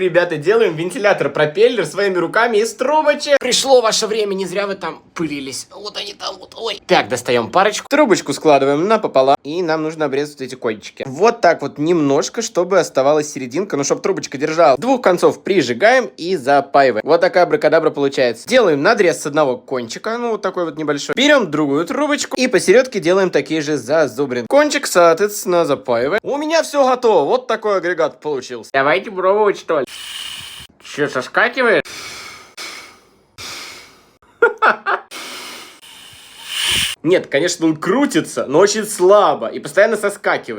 Ребята, делаем вентилятор-пропеллер своими руками из трубочек. Пришло ваше время, не зря вы там пылились. Вот они там, вот, ой. Так, достаем парочку. Трубочку складываем напополам. И нам нужно обрезать эти кончики. Вот так вот немножко, чтобы оставалась серединка, ну, чтобы трубочка держала. С двух концов прижигаем и запаиваем. Вот такая абракадабра получается. Делаем надрез с одного кончика, ну, вот такой вот небольшой. Берем другую трубочку и посередке делаем такие же зазубрины. Кончик, соответственно, запаиваем. У меня все готово. Вот такой агрегат получился. Давайте пробовать, что ли. Че, соскакивает? Нет, конечно, он крутится, но очень слабо и постоянно соскакивает.